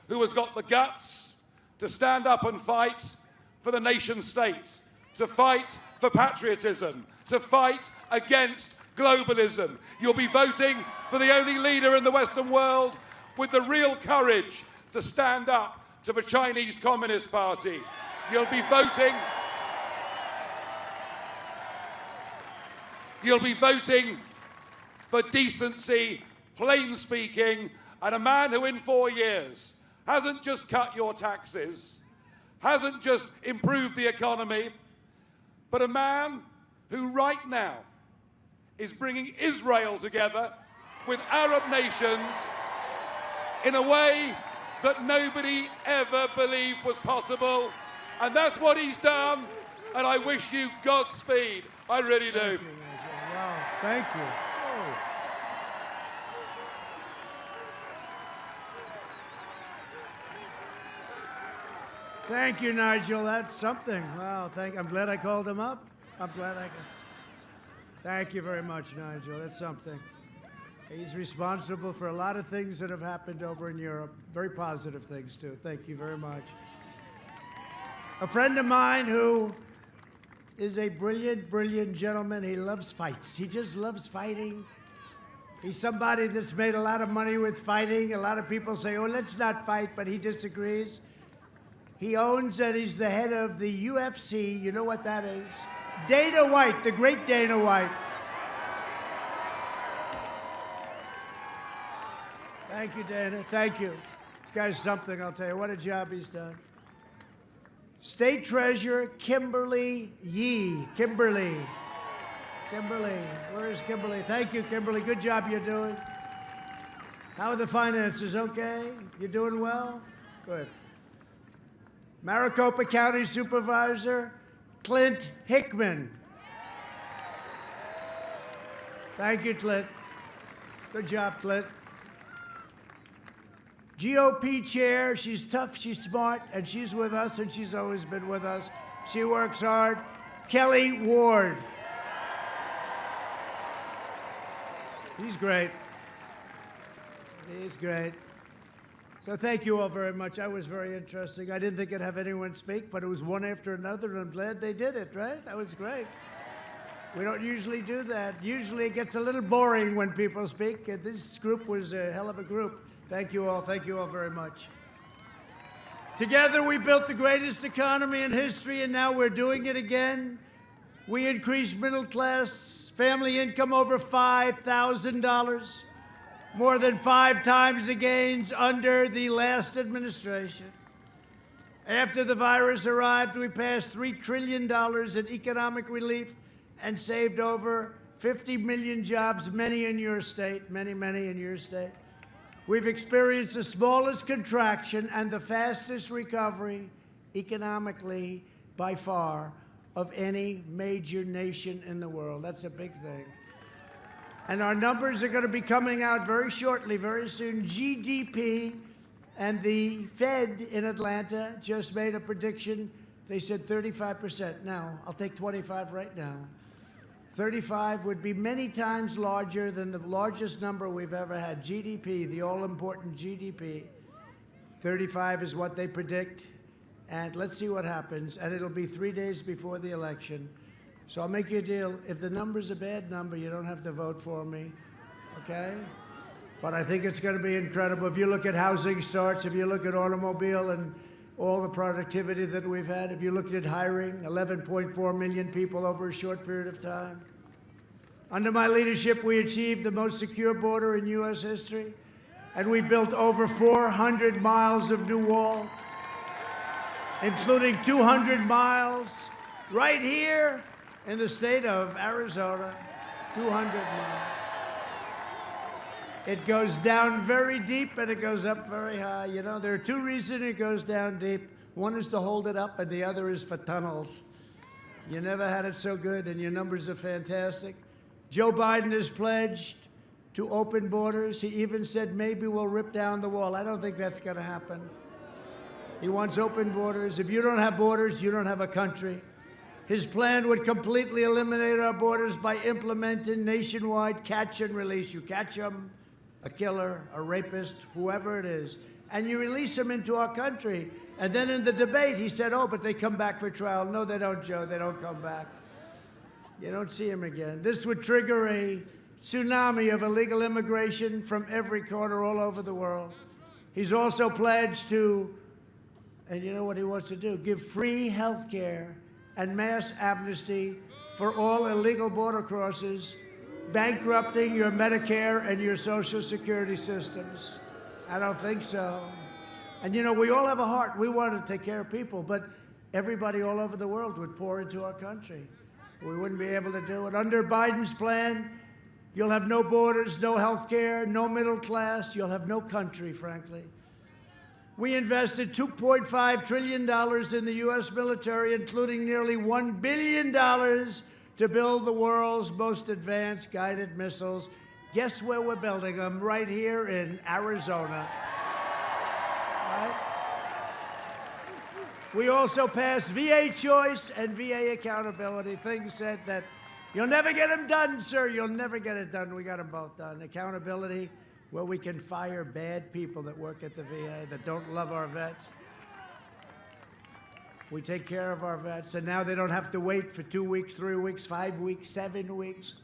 who has got the guts to stand up and fight for the nation state, to fight for patriotism, to fight against globalism. You'll be voting for the only leader in the Western world with the real courage to stand up to the Chinese Communist Party. You'll be voting for decency, plain speaking, and a man who in 4 years hasn't just cut your taxes, hasn't just improved the economy, but a man who right now is bringing Israel together with Arab nations in a way that nobody ever believed was possible. And that's what he's done, and I wish you Godspeed. I really do. Thank you, Nigel. Wow, thank you. Oh. Thank you, Nigel. That's something. Wow, I'm glad I called him up. I'm glad I could. Thank you very much, Nigel. That's something. He's responsible for a lot of things that have happened over in Europe. Very positive things, too. Thank you very much. A friend of mine who is a brilliant, brilliant gentleman. He loves fights. He just loves fighting. He's somebody that's made a lot of money with fighting. A lot of people say, oh, let's not fight, but he disagrees. He owns and he's the head of the UFC. You know what that is? Dana White, the great Dana White. Thank you, Dana. Thank you. This guy's something, I'll tell you. What a job he's done. State Treasurer Kimberly Yee. Kimberly. Where is Kimberly? Thank you, Kimberly. Good job you're doing. How are the finances? Okay? You doing well? Good. Maricopa County Supervisor Clint Hickman. Thank you, Clint. Good job, Clint. GOP chair, she's tough, she's smart, and she's with us, and she's always been with us. She works hard. Kelly Ward. He's great. He's great. So thank you all very much. That was very interesting. I didn't think I'd have anyone speak, but it was one after another, and I'm glad they did it, right? That was great. We don't usually do that. Usually it gets a little boring when people speak. This group was a hell of a group. Thank you all. Thank you all very much. Together we built the greatest economy in history, and now we're doing it again. We increased middle class family income over $5,000. More than 5 times the gains under the last administration. After the virus arrived, we passed $3 trillion in economic relief and saved over 50 million jobs, many in your state, many in your state. We've experienced the smallest contraction and the fastest recovery economically by far of any major nation in the world. That's a big thing. And our numbers are going to be coming out very shortly, very soon. GDP, and the Fed in Atlanta just made a prediction. They said 35%. Now, I'll take 25 right now. 35 would be many times larger than the largest number we've ever had. GDP, the all-important GDP. 35 is what they predict. And let's see what happens. And it'll be 3 days before the election. So I'll make you a deal. If the number's a bad number, you don't have to vote for me, okay? But I think it's going to be incredible. If you look at housing starts, if you look at automobile and all the productivity that we've had, if you look at hiring, 11.4 million people over a short period of time. Under my leadership, we achieved the most secure border in U.S. history, and we built over 400 miles of new wall, including 200 miles right here in the state of Arizona, 200 miles. It goes down very deep and it goes up very high. You know, there are two reasons it goes down deep. One is to hold it up and the other is for tunnels. You never had it so good and your numbers are fantastic. Joe Biden has pledged to open borders. He even said maybe we'll rip down the wall. I don't think that's going to happen. He wants open borders. If you don't have borders, you don't have a country. His plan would completely eliminate our borders by implementing nationwide catch and release. You catch them, a killer, a rapist, whoever it is, and you release them into our country. And then in the debate, he said, oh, but they come back for trial. No, they don't, Joe. They don't come back. You don't see them again. This would trigger a tsunami of illegal immigration from every corner all over the world. He's also pledged to, and you know what he wants to do, give free health care and mass amnesty for all illegal border crossers, bankrupting your Medicare and your Social Security systems. I don't think so. And you know, we all have a heart. We want to take care of people, but everybody all over the world would pour into our country. We wouldn't be able to do it. Under Biden's plan, you'll have no borders, no health care, no middle class. You'll have no country, frankly. We invested $2.5 trillion in the U.S. military, including nearly $1 billion to build the world's most advanced guided missiles. Guess where we're building them? Right here in Arizona. Right? We also passed VA choice and VA accountability. Things said that you'll never get them done, sir. You'll never get it done. We got them both done. Accountability, where we can fire bad people that work at the VA that don't love our vets. We take care of our vets, and now they don't have to wait for 2 weeks, 3 weeks, 5 weeks, 7 weeks.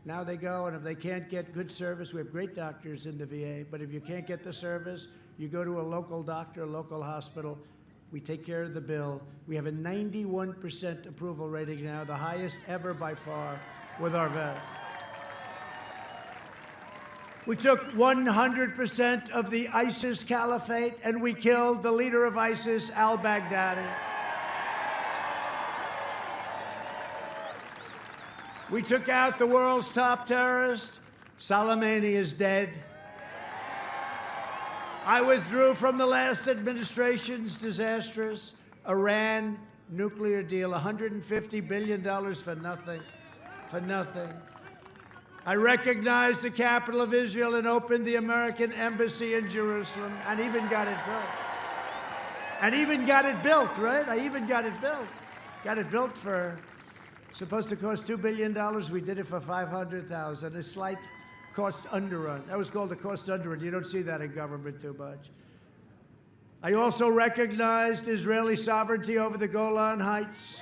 Now they go, and if they can't get good service, we have great doctors in the VA, but if you can't get the service, you go to a local doctor, a local hospital. We take care of the bill. We have a 91% approval rating now, the highest ever by far with our vets. We took 100% of the ISIS caliphate, and we killed the leader of ISIS, al-Baghdadi. We took out the world's top terrorist. Soleimani is dead. I withdrew from the last administration's disastrous Iran nuclear deal, $150 billion for nothing, for nothing. I recognized the capital of Israel and opened the American embassy in Jerusalem, and even got it built. And even got it built, right? I even got it built. Got it built for, supposed to cost $2 billion. We did it for $500,000, a slight cost underrun. That was called a cost underrun. You don't see that in government too much. I also recognized Israeli sovereignty over the Golan Heights.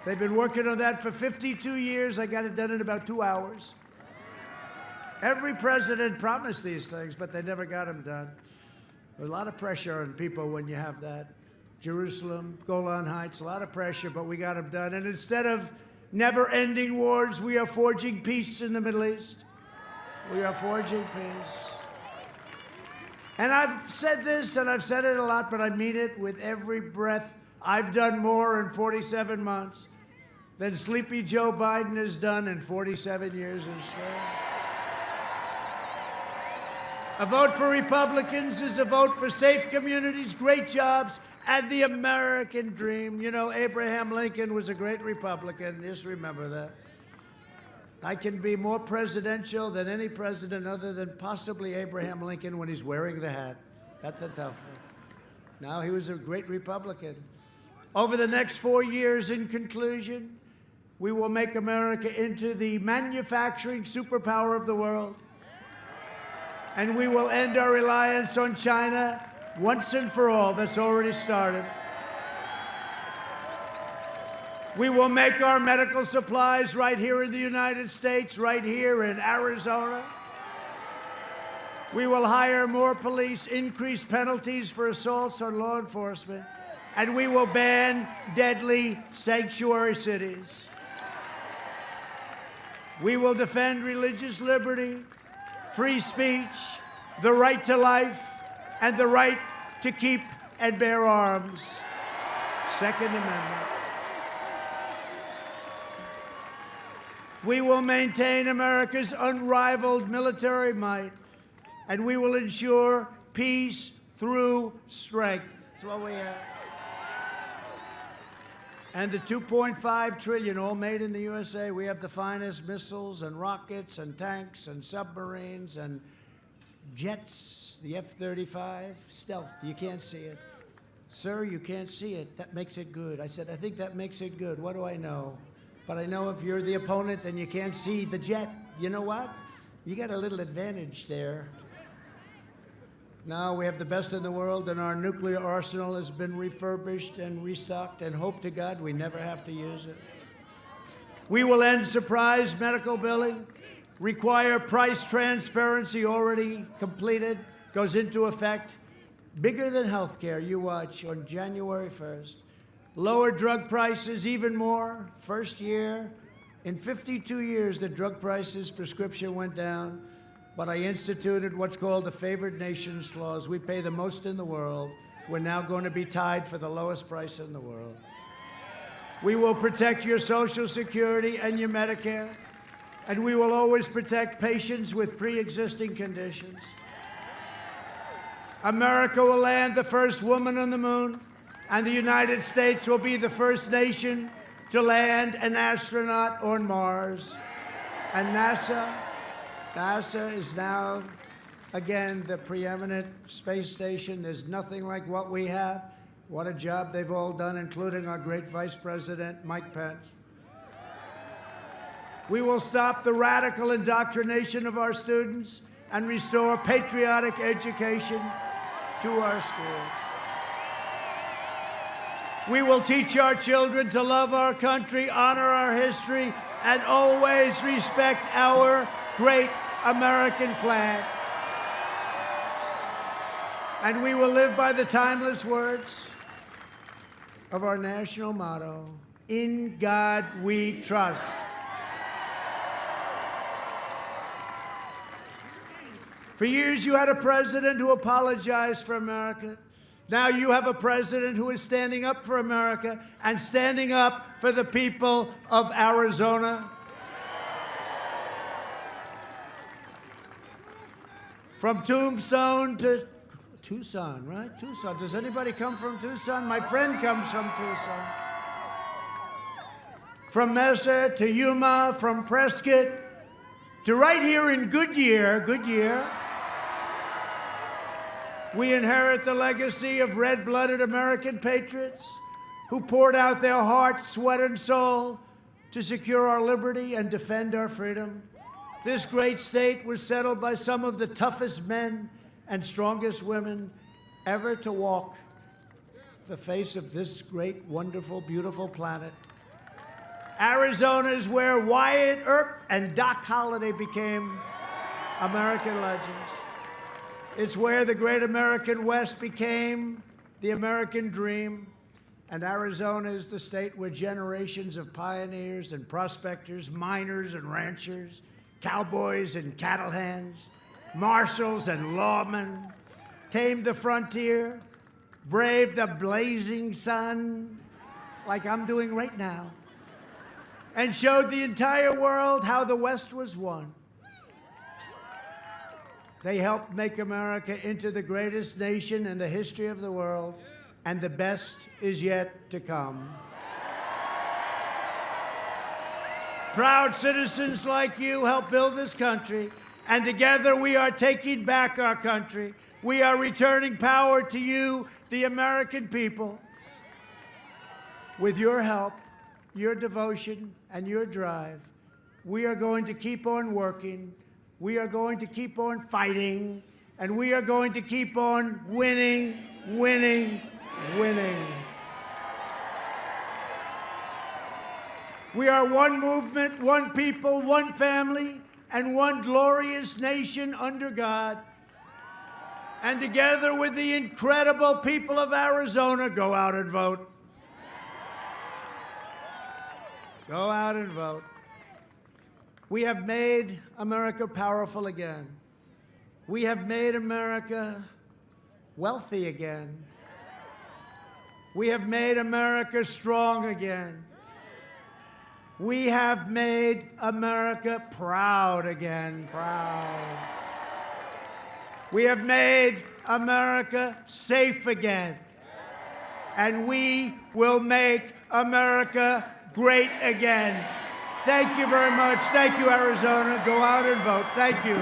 They've been working on that for 52 years. I got it done in about 2 hours. Every president promised these things, but they never got them done. There's a lot of pressure on people when you have that. Jerusalem, Golan Heights, a lot of pressure, but we got them done. And instead of never-ending wars, we are forging peace in the Middle East. We are forging peace. And I've said this, and I've said it a lot, but I mean it with every breath. I've done more in 47 months than Sleepy Joe Biden has done in 47 years in straight. A vote for Republicans is a vote for safe communities, great jobs, and the American dream. You know, Abraham Lincoln was a great Republican. Just remember that. I can be more presidential than any president other than possibly Abraham Lincoln when he's wearing the hat. That's a tough one. Now, he was a great Republican. Over the next 4 years, in conclusion, we will make America into the manufacturing superpower of the world. And we will end our reliance on China once and for all. That's already started. We will make our medical supplies right here in the United States, right here in Arizona. We will hire more police, increase penalties for assaults on law enforcement, and we will ban deadly sanctuary cities. We will defend religious liberty, free speech, the right to life, and the right to keep and bear arms. Second Amendment. We will maintain America's unrivaled military might, and we will ensure peace through strength. That's what we have. And the $2.5 trillion, all made in the USA. We have the finest missiles and rockets and tanks and submarines and jets, the F-35, stealth. You can't see it. Sir, you can't see it. That makes it good. I said, I think that makes it good. What do I know? But I know if you're the opponent and you can't see the jet, you know what? You got a little advantage there. Now we have the best in the world, and our nuclear arsenal has been refurbished and restocked, and hope to God we never have to use it. We will end surprise medical billing, require price transparency already completed, goes into effect, bigger than health care, you watch, on January 1st. Lower drug prices even more. First year, in 52 years, the drug prices, prescription went down. But I instituted what's called the favored nations clause. We pay the most in the world. We're now going to be tied for the lowest price in the world. We will protect your Social Security and your Medicare. And we will always protect patients with pre-existing conditions. America will land the first woman on the moon, and the United States will be the first nation to land an astronaut on Mars. And NASA is now, again, the preeminent space station. There's nothing like what we have. What a job they've all done, including our great Vice President, Mike Pence. We will stop the radical indoctrination of our students and restore patriotic education to our schools. We will teach our children to love our country, honor our history, and always respect our great American flag. And we will live by the timeless words of our national motto, "In God we trust." For years, you had a president who apologized for America. Now you have a president who is standing up for America and standing up for the people of Arizona. From Tombstone to Tucson, right? Tucson. Does anybody come from Tucson? My friend comes from Tucson. From Mesa to Yuma, from Prescott to right here in Goodyear, we inherit the legacy of red-blooded American patriots who poured out their heart, sweat, and soul to secure our liberty and defend our freedom. This great state was settled by some of the toughest men and strongest women ever to walk the face of this great, wonderful, beautiful planet. Arizona is where Wyatt Earp and Doc Holliday became American legends. It's where the great American West became the American dream. And Arizona is the state where generations of pioneers and prospectors, miners and ranchers, cowboys and cattle hands, marshals and lawmen tamed the frontier, braved the blazing sun, like I'm doing right now, and showed the entire world how the West was won. They helped make America into the greatest nation in the history of the world, and the best is yet to come. Proud citizens like you help build this country, and together we are taking back our country. We are returning power to you, the American people. With your help, your devotion, and your drive, we are going to keep on working, we are going to keep on fighting, and we are going to keep on winning, winning, winning. We are one movement, one people, one family, and one glorious nation under God. And together with the incredible people of Arizona, go out and vote. Go out and vote. We have made America powerful again. We have made America wealthy again. We have made America strong again. We have made America proud again, proud. We have made America safe again. And we will make America great again. Thank you very much. Thank you, Arizona. Go out and vote. Thank you.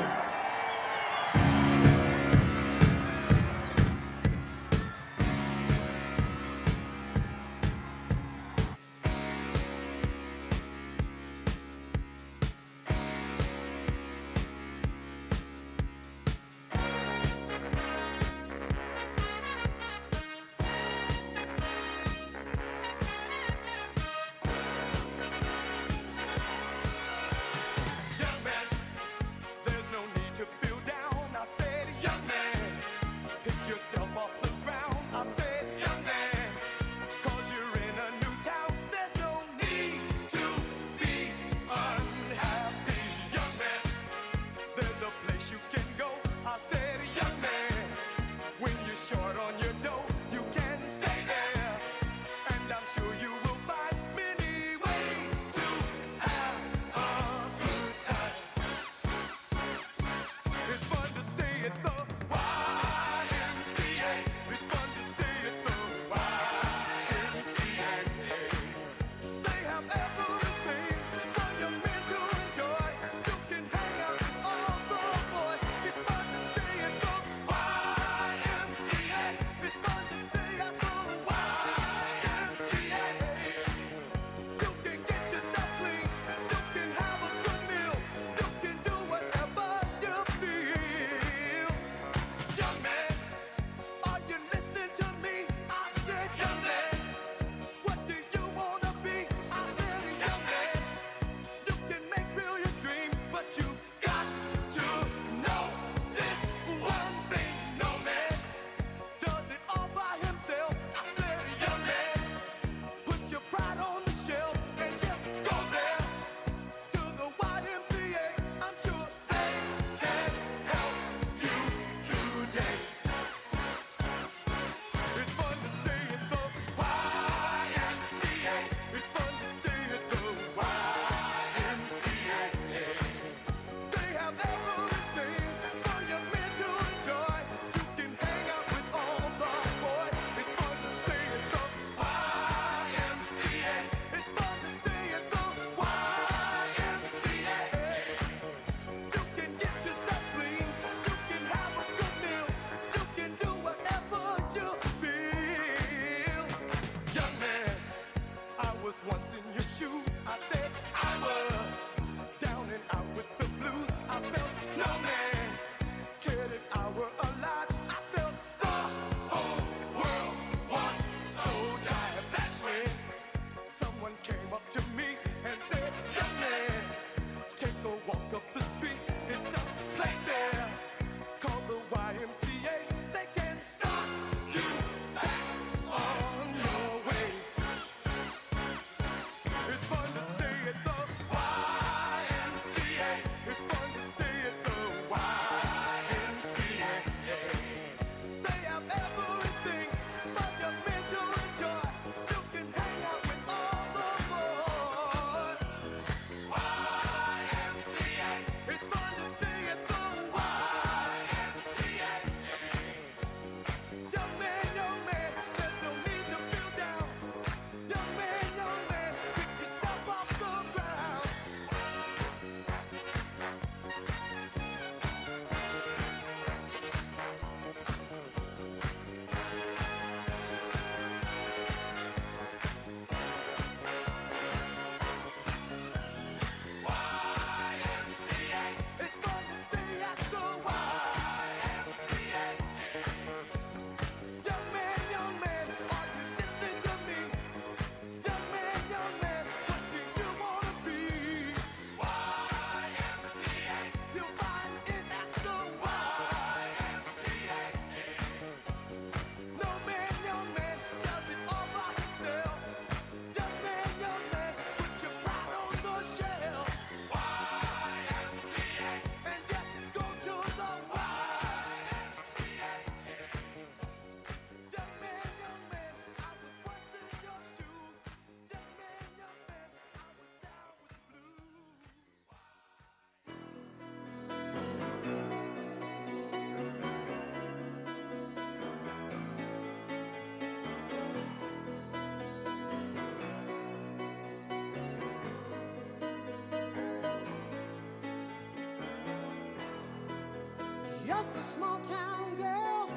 just a small town girl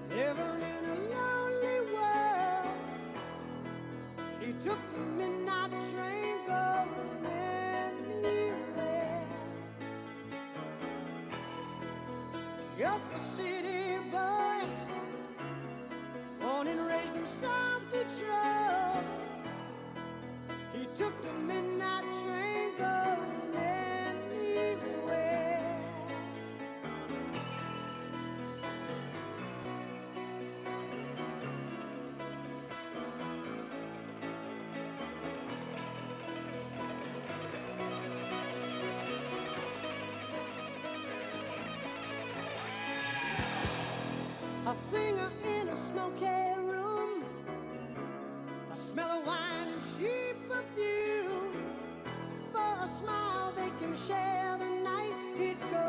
living in a lonely world. She took the midnight train going anywhere. Just a city boy, born and raised in South Detroit. He took the midnight train going anywhere. A singer in a smoky room, the smell of wine and cheap perfume. For a smile they can share the night. It goes